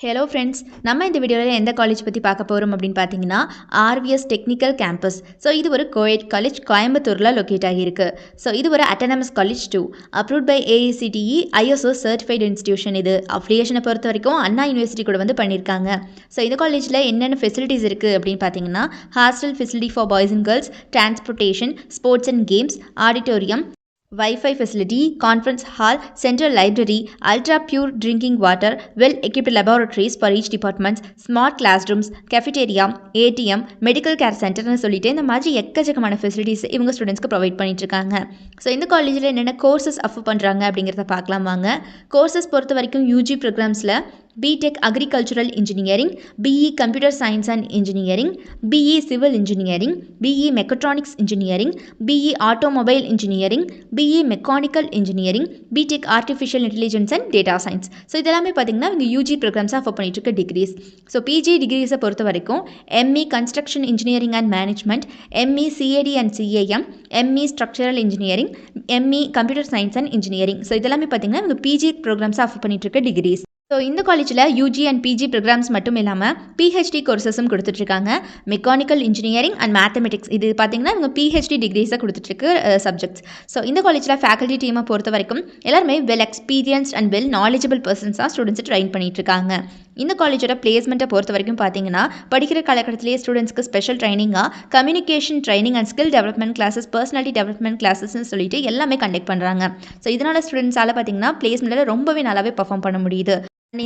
Hello friends, நம்ம இந்த வீடியோவில் எந்த காலேஜ் பற்றி பார்க்க போகிறோம் அப்படின்னு பார்த்தீங்கன்னா ஆர்விஎஸ் டெக்னிக்கல் கேம்பஸ். ஸோ இது ஒரு கோயட் காலேஜ், கோயம்புத்தூரில் லொக்கேட் ஆகியிருக்கு. ஸோ இது ஒரு autonomous college too, approved by AICTE ISO certified institution. இது அஃபிலியேஷனை பொறுத்த வரைக்கும் அண்ணா யூனிவர்சிட்டி கூட வந்து பண்ணியிருக்காங்க. ஸோ இந்த காலேஜில் என்னென்ன ஃபெசிலிட்டிஸ் இருக்குது அப்படின்னு பார்த்தீங்கன்னா hostel facility for boys and girls, transportation, sports and games, auditorium, Wi-Fi facility, conference hall, central library, ultra pure drinking water, well-equipped laboratories for each department, smart classrooms, cafeteria, ATM, medical care center னு சொல்லிட்டு இந்த மாதிரி எக்கச்சக்கமான facilities இவங்க ஸ்டூடெண்ட்ஸ்க்கு provide பண்ணிட்டு இருக்காங்க. So இந்த காலேஜில் என்னென்ன கோர்சஸ் ஆஃபர் பண்ணுறாங்க அப்படிங்கிறத பார்க்கலாம் வாங்க. கோர்சஸ் பொறுத்த வரைக்கும் யூஜி ப்ரோக்ராம்ஸில் BTech agricultural engineering, BE computer science and engineering, BE civil engineering, BE mechatronics engineering, BE automobile engineering, BE mechanical engineering, BTech artificial intelligence and data science. So இதெல்லாமே பார்த்தீங்கன்னா இங்கே யூஜி ப்ரோக்ராம்ஸ் ஆஃபர் பண்ணிட்டு இருக்க decrease. So PG டிகிரிஸை பொறுத்த வரைக்கும் ME construction engineering and management, ME CAD and CAM, ME structural engineering, ME computer science and engineering. So இதெல்லாமே பார்த்தீங்கன்னா இவங்க பிஜி ப்ரோக்ராம்ஸ் ஆஃபர் பண்ணிட்டு இருக்க டிகிரிஸ். ஸோ இந்த காலேஜில் யூஜி அண்ட் பிஜி ப்ரோக்ராம்ஸ் மட்டும் இல்லாமல் பிஹெச்டி கோர்சஸும் கொடுத்துட்ருக்காங்க. மெக்கானிக்கல் இன்ஜினியரிங் அண்ட் மேத்தமெட்டிக்ஸ், இது பார்த்தீங்கன்னா இவங்க பிஹெச்டி டிகிரிஸை கொடுத்துட்ருக்கு சப்ஜெக்ட்ஸ். ஸோ இந்த காலேஜில் ஃபேக்கல்ட்டி டீமை பொறுத்த வரைக்கும் எல்லாருமே well experienced and well knowledgeable பர்சன்ஸாக ஸ்டூடெண்ட்ஸை ட்ரெயின் பண்ணிகிட்ருக்காங்க. இந்த காலேஜோட பிளேஸ்மெண்ட்டை பொறுத்த வரைக்கும் பார்த்தீங்கன்னா படிக்கிற காலகட்டத்திலேயே ஸ்டூடெண்ட்ஸ்க்கு ஸ்பெஷல் ட்ரைனிங்காக communication training and skill development classes, personality development கிளாஸஸ்னு சொல்லிட்டு எல்லாமே கண்டக்ட் பண்ணுறாங்க. ஸோ இதனால் ஸ்டூடெண்ட்ஸால் பார்த்தீங்கன்னா பிளேஸ்மெண்ட்டில் ரொம்பவே நல்லாவே பர்ஃபார்ம் பண்ண முடியுது.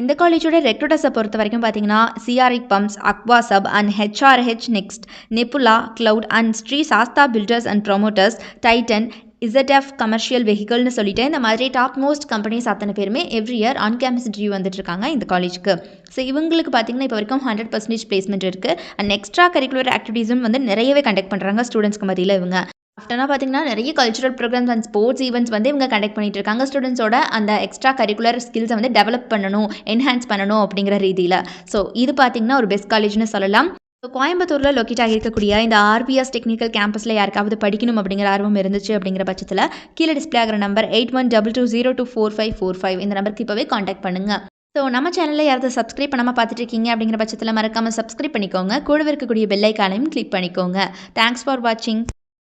இந்த காலேஜோட ரெக்ரூட்டர்ஸை பொறுத்த வரைக்கும் பார்த்தீங்கன்னா CRI pumps, Aqua Sub and HRH Next, Nebula, Cloud and Sri Sastha builders and promoters, Titan, ZF commercial வெஹிக்கல்னு சொல்லிட்டு இந்த மாதிரி டாப் மோஸ்ட் கம்பெனிஸ் அத்தனை பேருமே every year on campus interview வந்துட்டு இருக்காங்க இந்த காலேஜுக்கு. ஸோ இவங்களுக்கு பார்த்தீங்கன்னா இப்போ வரைக்கும் 100% பிளேஸ்மெண்ட் இருக்குது. அண்ட் எக்ஸ்ட்ரா கரிக்குலர் ஆக்டிவிட்டீஸும் வந்து நிறையவே கண்டக்ட் பண்ணுறாங்க ஸ்டூடெண்ட்ஸ்க்கு மத்தியில். இவங்க ஆஃப்டர்னா பார்த்தீங்கன்னா நிறைய cultural programmes and sports events வந்து இவங்க கண்டக்ட் பண்ணிட்டு இருக்காங்க. ஸ்டூடெண்ட்ஸோட அந்த எக்ஸ்ட்ரா கரிக்குலர் ஸ்கில்ஸை வந்து டெவலப் பண்ணணும், என்ஹான்ஸ் பண்ணணும் அப்படிங்கிற ரீதியில். ஸோ இது பார்த்தீங்கன்னா ஒரு பெஸ்ட் காலேஜ்னு சொல்லலாம். ஸோ கோயம்புத்தூரில் லொக்கேட் ஆகியிருக்கக்கூடிய இந்த ஆர்விஎஸ் டெக்னிக்கல் கேம்பஸில் யாருக்காவது படிக்கணும் அப்படிங்கிற ஆர்வம் இருந்துச்சு அப்படிங்கிற பட்சத்தில் கீழே டிஸ்பிளே ஆகிற நம்பர் 8122024545 இந்த நம்பருக்கு இப்போவே காண்டாக்ட் பண்ணுங்கள். ஸோ நம்ம சேனலில் யாராவது சப்ஸ்கிரைப் பண்ணாமல் பார்த்துட்டு இருக்கீங்க அப்படிங்கிற பட்சத்தில் மறக்காமல் சப்ஸ்கிரைப் பண்ணிக்கோங்க. கூடவே இருக்கக்கூடிய பெல் ஐக்கானையும் கிளிக் பண்ணிக்கோங்க. தேங்க்ஸ் ஃபார் வாட்சிங்.